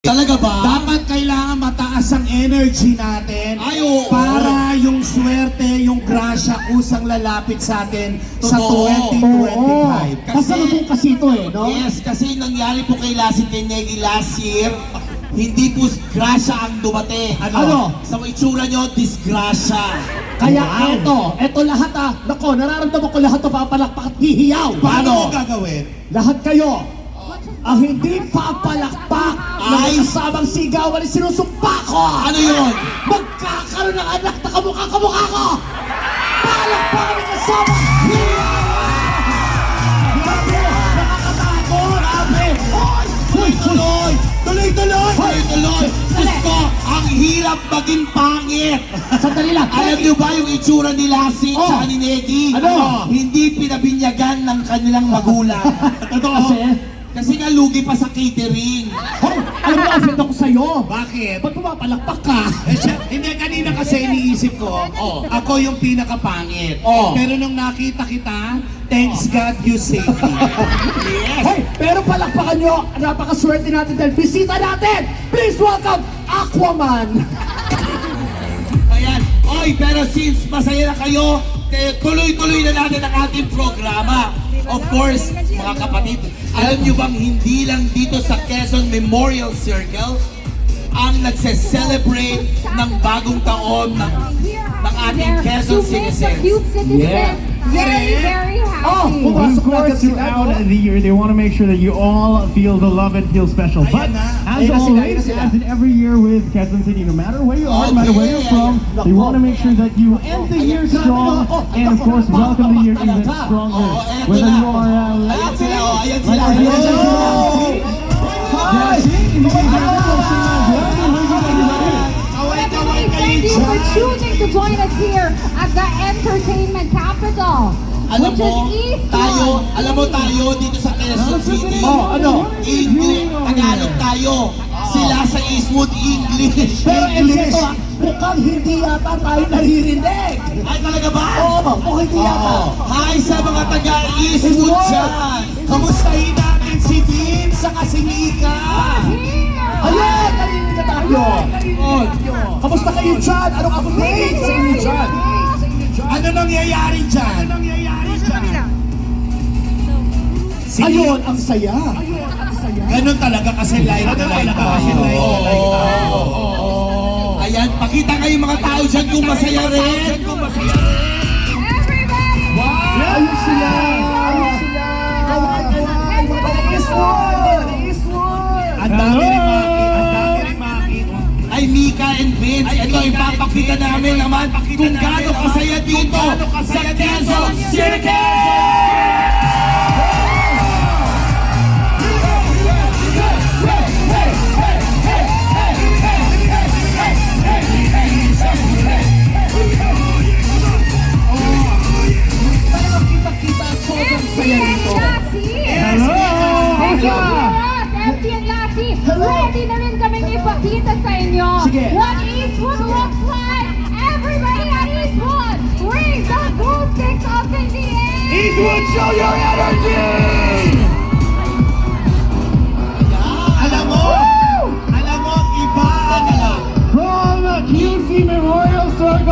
Talaga ba? Dapat kailangan mataas ang energy natin Ay, oo. para yung swerte, yung grasya kusang lalapit sa atin sa Totoo. 2025. Pasalubong kasi ito eh, no? Yes, kasi nangyari po kay Lassie Tenegi last year, hindi po grasya ang dumating. Ano? Sa itsura nyo, disgrasya. Kaya eto lahat nako, nararamdaman ko lahat to papalakpak at hihiyaw. Paano mo gagawin? Lahat kayo, ang hindi papalakpak na Ay. kasamang sigawan ay sinusumpa ko! Ano yun? Magkakaroon ng anak na kamukha-kamukha ko! Palakpakan ng kasamang hiyaw! Grabe! Nakakatakot! Grabe! Hoy! Tuloy-tuloy! Tuloy-tuloy! Tuloy-tuloy! Gusto, ang hirap maging pangit! Sandali lang! Alam niyo ba yung itsura ni Lassie Oh. at ni Negi? Ano? Hindi pinabinyagan ng kanilang magulang. Kasi, Kasi nga lugi pa sa catering. hoy! Alam mo, offend ako sa'yo! Bakit? Ba't pumapalakpak ka? Hindi, kanina kasi iniisip ko, ako yung pinakapangit. Oh. Pero nung nakita kita, thanks God you saved me. Yes! Hoy! Pero palakpakan nyo, napakaswerte natin dahil bisita natin! Please welcome Aquaman! Ayan. Oy, pero since masaya na kayo, tuloy-tuloy na natin ang ating programa. Of course, mga kapatid, alam nyo bang hindi lang dito sa Quezon Memorial Circle ang nagse-celebrate ng bagong taon ng ating Quezon citizens. Yeah. Very, very Oh, happy. And of course, throughout the year, they want to make sure that you all feel the love and feel special. But Ayan na. as Ayan na sila, always, ayan na sila. as in every year with Quezon City, no matter where you are, no matter where you're from, they want to make sure that you end the year strong and of course welcome the year even stronger. eto Whether na. you are Ayan sila, ayan sila. like Ayan our sila. Everybody, thank you for choosing to join us here at the entertainment capital, Alam which mo, is tayo dito sa Quezon City. ano? English, Tagalog tayo. Sila sa Eastwood, English. Pero ito mukhang hindi yata tayo naririnig! Ay, talaga ba? Oo, mukhang hindi yata! Hi sa mga taga-Eastwood dyan. Kamustahin natin si Dean sa Kasingika. Ayan! Naririnig na tayo! Kamusta kayo dyan? Anong update sa inyo dyan? Ano nangyayari dyan? Sige. Ayun, ang saya! Ganun talaga kasi live na live tayo. Ayan, pakita kayo mga tao dyan kung masaya rin. everybody. Ayun sila! Ayun sila! Kawaii! Mga Eastwood! Eastwood! Ang dami rin makit. Ay, Mika and Vince, ito ipapakita namin naman kung gaano kasaya dito sa Quezon City! Talagang kita-kita ang sobrang saya nito! Hello! FT and Lassie, ready na rin kaming ipakita sa inyo Sige. what Eastwood looks like. Everybody at Eastwood, raise the glow sticks up in the air. Eastwood, show your energy! Alam mo, iba ang From QC Memorial Circle.